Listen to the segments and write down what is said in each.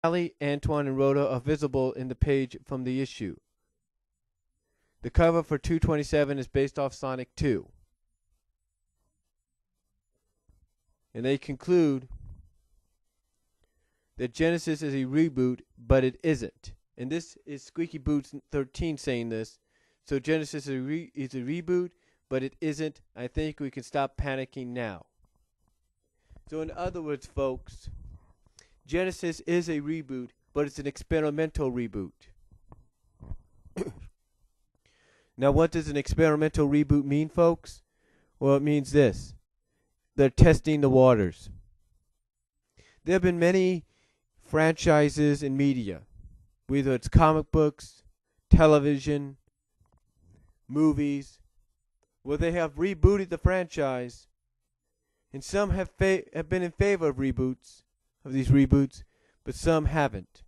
Sally, Antoine, and Rhoda are visible in the page from the issue. The cover for 227 is based off Sonic 2. And they conclude that Genesis is a reboot, but it isn't. And this is Squeaky Boots 13 saying this. So Genesis is a reboot, but it isn't. I think we can stop panicking now. So in other words, folks, Genesis is a reboot, but it's an experimental reboot. Now, what does an experimental reboot mean, folks? Well, it means this. They're testing the waters. There have been many franchises in media, whether it's comic books, television, movies, where they have rebooted the franchise, and some have been in favor of these reboots, but some haven't.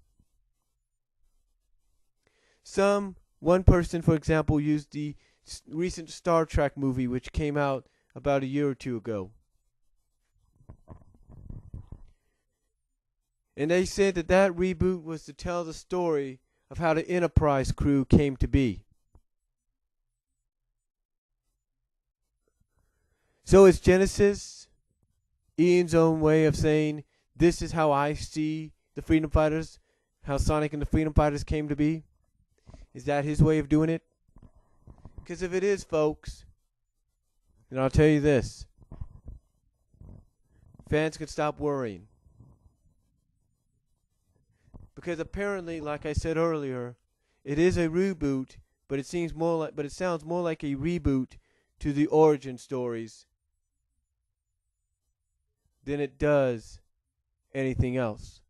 One person, for example, used the recent Star Trek movie, which came out about a year or two ago. And they said that reboot was to tell the story of how the Enterprise crew came to be. So is Genesis Ian's own way of saying, this is how I see the Freedom Fighters, how Sonic and the Freedom Fighters came to be? Is that his way of doing it? Because if it is, folks, then I'll tell you this. Fans can stop worrying. Because apparently, like I said earlier, it is a reboot, but it sounds more like a reboot to the origin stories than it does anything else.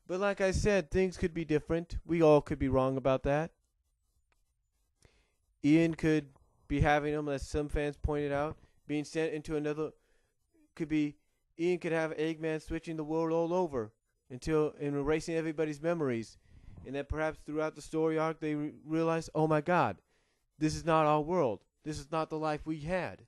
But like I said, things could be different. We all could be wrong about that. Ian could be having them, as some fans pointed out, being sent into another. Ian could have Eggman switching the world all over and erasing everybody's memories, and that perhaps throughout the story arc they realize, oh my God, this is not our world. This is not the life we had.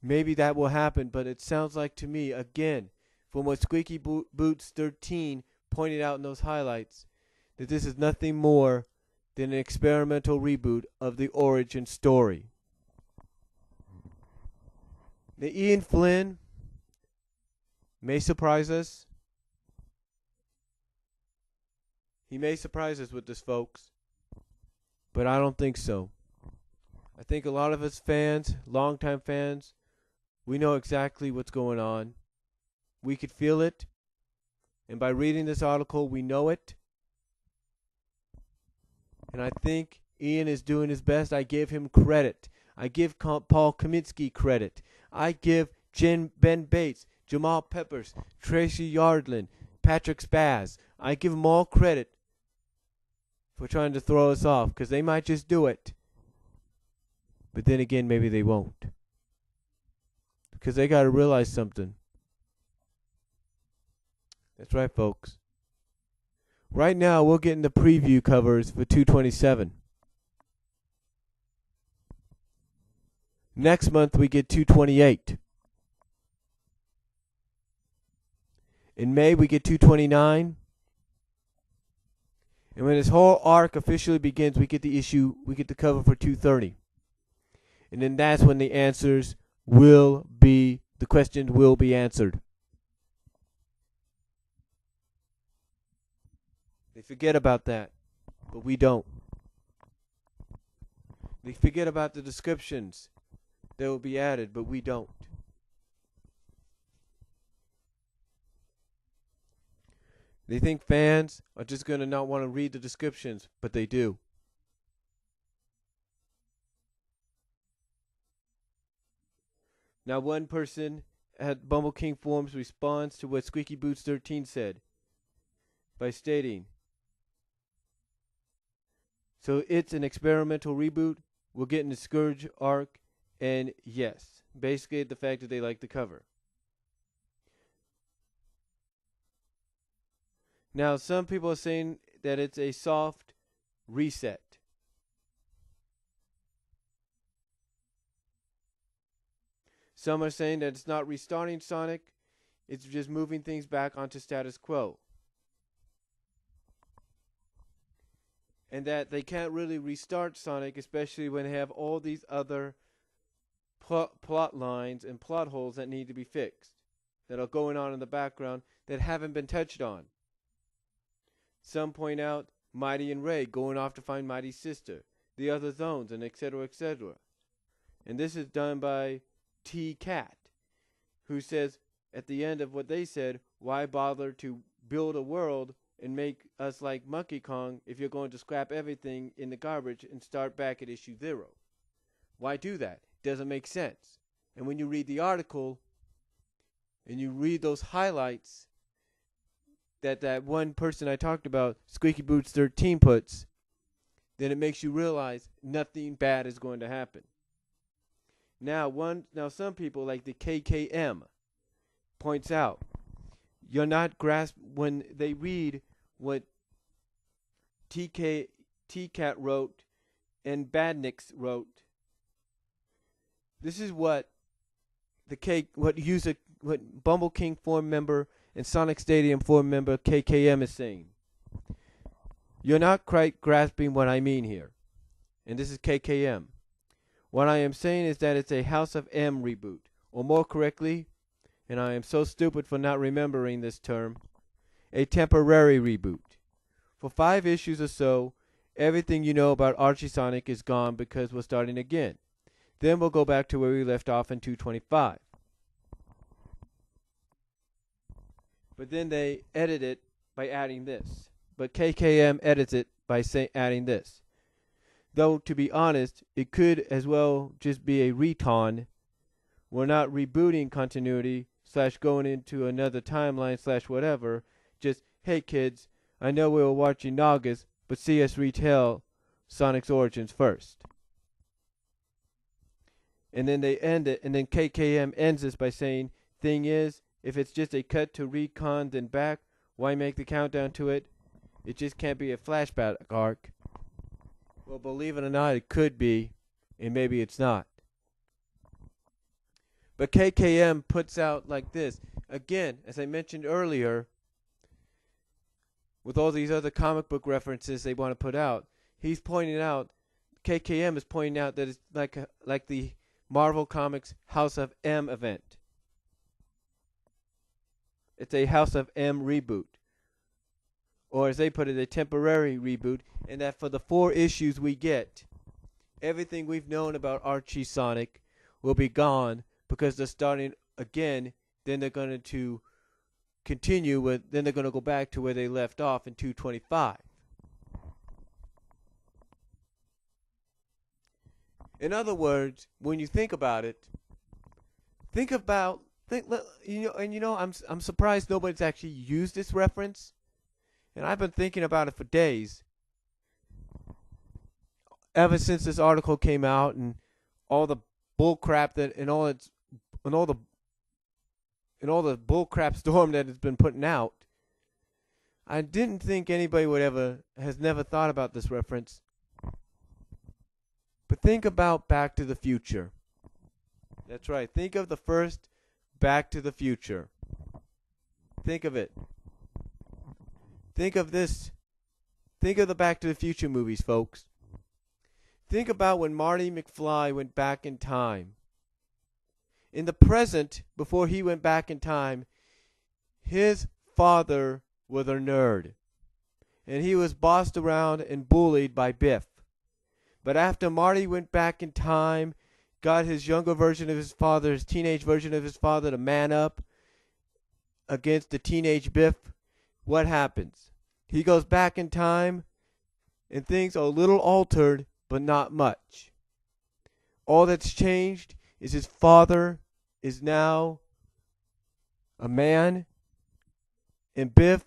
Maybe that will happen, but it sounds like to me, again, from what Squeaky Boots 13 pointed out in those highlights, that this is nothing more than an experimental reboot of the origin story. Now, Ian Flynn may surprise us. He may surprise us with this, folks. But I don't think so. I think a lot of us fans, longtime fans, we know exactly what's going on. We could feel it. And by reading this article, we know it. And I think Ian is doing his best. I give him credit. I give Paul Kaminsky credit. I give Ben Bates, Jamal Peppers, Tracy Yardlin, Patrick Spaz. I give them all credit for trying to throw us off, because they might just do it. But then again, maybe they won't. Because they got to realize something. That's right, folks. Right now, we're getting the preview covers for 227. Next month, we get 228. In May, we get 229. And when this whole arc officially begins, we get the cover for 230. And then that's when the questions will be answered. They forget about that, but we don't. They forget about the descriptions that will be added, but we don't. They think fans are just going to not want to read the descriptions, but they do. Now, one person at Bumble King Forums responds to what Squeaky Boots 13 said by stating, so it's an experimental reboot. We're getting the Scourge arc, and yes, basically the fact that they like the cover. Now, some people are saying that it's a soft reset. Some are saying that it's not restarting Sonic, it's just moving things back onto status quo. And that they can't really restart Sonic, especially when they have all these other plot lines and plot holes that need to be fixed, that are going on in the background that haven't been touched on. Some point out Mighty and Ray going off to find Mighty's sister, the other zones, and etc., etc. And this is done by T. Cat, who says at the end of what they said, why bother to build a world and make us like Monkey Kong if you're going to scrap everything in the garbage and start back at issue 0? Why do that? Doesn't make sense. And when you read the article and you read those highlights that one person I talked about, Squeaky Boots 13, puts, then it makes you realize nothing bad is going to happen. Now some people like the KKM points out, you're not when they read what T-Cat wrote and Badniks wrote. This is what what Bumble King forum member and Sonic Stadium forum member KKM is saying. You're not quite grasping what I mean here. And this is KKM. What I am saying is that it's a House of M reboot, or more correctly, and I am so stupid for not remembering this term, a temporary reboot. For 5 issues or so, everything you know about Archie Sonic is gone because we're starting again. Then we'll go back to where we left off in 225. But then they edit it by adding this. But KKM edits it by adding this. Though, to be honest, it could as well just be a reton. We're not rebooting continuity / going into another timeline / whatever. Just, hey kids, I know we were watching Naugus, but see us retell Sonic's origins first. And then they end it, and then KKM ends this by saying, thing is, if it's just a cut to recon then back, why make the countdown to it? It just can't be a flashback arc. Well, believe it or not, it could be, and maybe it's not. But KKM puts out like this. Again, as I mentioned earlier, with all these other comic book references they want to put out, he's pointing out, KKM is pointing out that it's like the Marvel Comics House of M event. It's a House of M reboot. Or as they put it, a temporary reboot, and that for the 4 issues we get, everything we've known about Archie Sonic will be gone because they're starting again. Then they're going to continue with, then they're going to go back to where they left off in 225. In other words, when you think about it, I'm surprised nobody's actually used this reference. And I've been thinking about it for days. Ever since this article came out and all the bull crap and all the bull crap storm that it's been putting out, I didn't think anybody has never thought about this reference. But think about Back to the Future. That's right. Think of the first Back to the Future. Think of it. Think of this. Think of the Back to the Future movies, folks. Think about when Marty McFly went back in time. In the present, before he went back in time, his father was a nerd. And he was bossed around and bullied by Biff. But after Marty went back in time, got his younger version of his father, his teenage version of his father, to man up against the teenage Biff, what happens? He goes back in time, and things are a little altered, but not much. All that's changed is his father is now a man, and Biff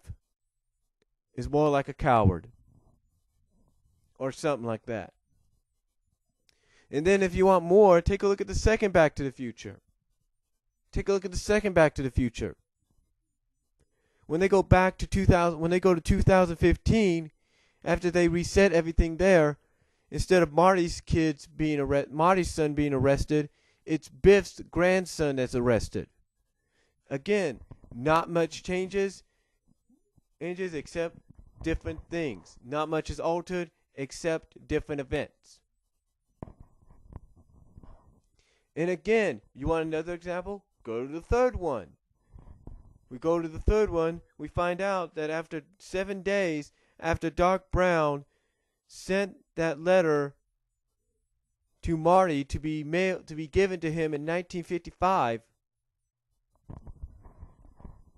is more like a coward. Or something like that. And then if you want more, take a look at the second Back to the Future. Take a look at the second Back to the Future. When they go back to 2015, after they reset everything there, instead of Marty's son being arrested it's Biff's grandson that's arrested. Again, not much changes except different things. Not much is altered except different events. And again, you want another example? Go to the third one. We go to the third one, we find out that after 7 days after Doc Brown sent that letter to Marty to be given to him in 1955,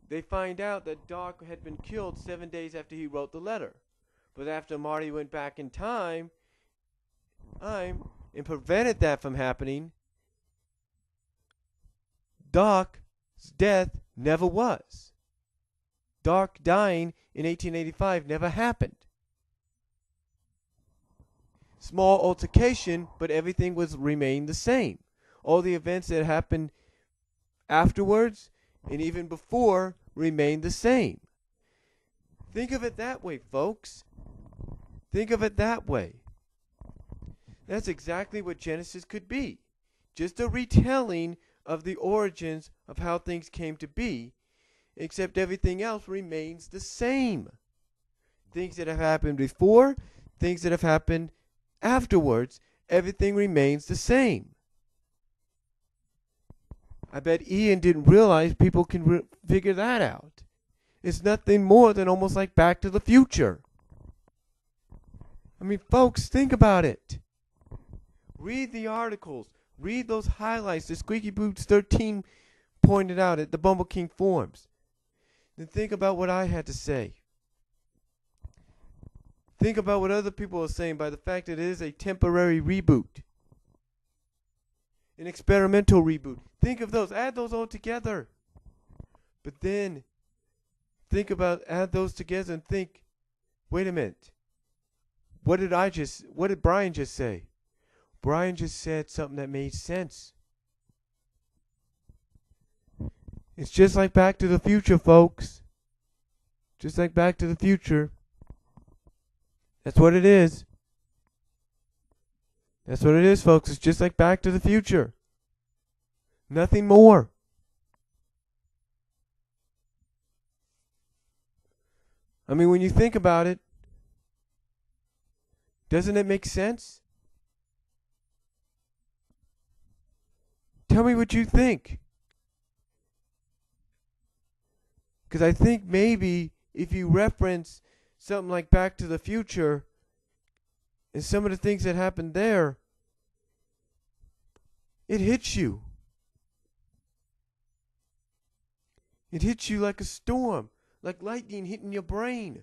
they find out that Doc had been killed 7 days after he wrote the letter. But after Marty went back in time and prevented that from happening, Doc's death never was. Doc dying in 1885 never happened. Small altercation, but everything remained the same. All the events that happened afterwards and even before remained the same. Think of it that way, folks. Think of it that way. That's exactly what Genesis could be. Just a retelling of the origins of how things came to be, except everything else remains the same. Things that have happened before, things that have happened afterwards, everything remains the same. I bet Ian didn't realize people can figure that out. It's nothing more than almost like Back to the Future. I mean, folks, think about it. Read the articles. Read those highlights that Squeaky Boots 13 pointed out at the Bumble King forums. Then think about what I had to say. Think about what other people are saying by the fact that it is a temporary reboot. An experimental reboot. Think of those. Add those all together. But then add those together and think, wait a minute. What did Brian just say? Brian just said something that made sense. It's just like Back to the Future, folks. Just like Back to the Future. That's what it is. That's what it is, folks. It's just like Back to the Future. Nothing more. I mean, when you think about it, doesn't it make sense? Tell me what you think. Because I think maybe if you reference something like Back to the Future and some of the things that happened there, it hits you. It hits you like a storm, like lightning hitting your brain.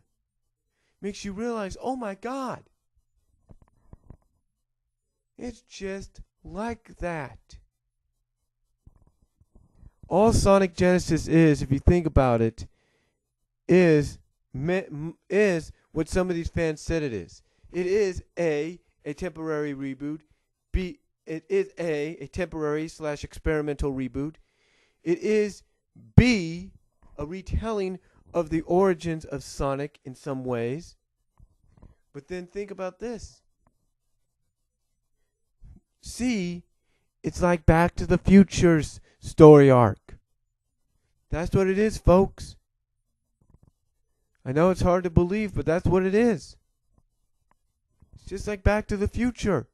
Makes you realize, oh my God. It's just like that. All Sonic Genesis is, if you think about it, is what some of these fans said it is. It is a temporary reboot. B, it is a temporary / experimental reboot. It is B, a retelling of the origins of Sonic in some ways. But then think about this. C, it's like Back to the Future's story arc. That's what it is, folks. I know it's hard to believe, but that's what it is. It's just like Back to the Future.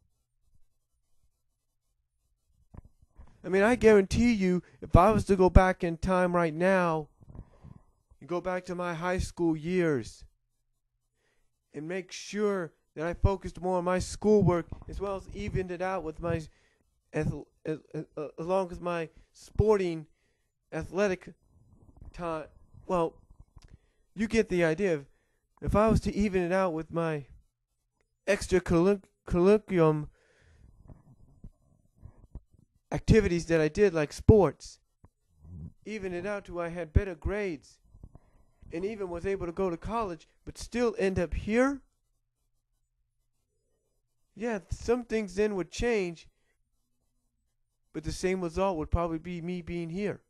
I mean, I guarantee you, if I was to go back in time right now, and go back to my high school years, and make sure that I focused more on my schoolwork, as well as evened it out with my, along with my sporting, athletic time. Well, you get the idea. If I was to even it out with my extracurriculum activities that I did, like sports, even it out to I had better grades, and even was able to go to college, but still end up here. Yeah, some things then would change, but the same result would probably be me being here.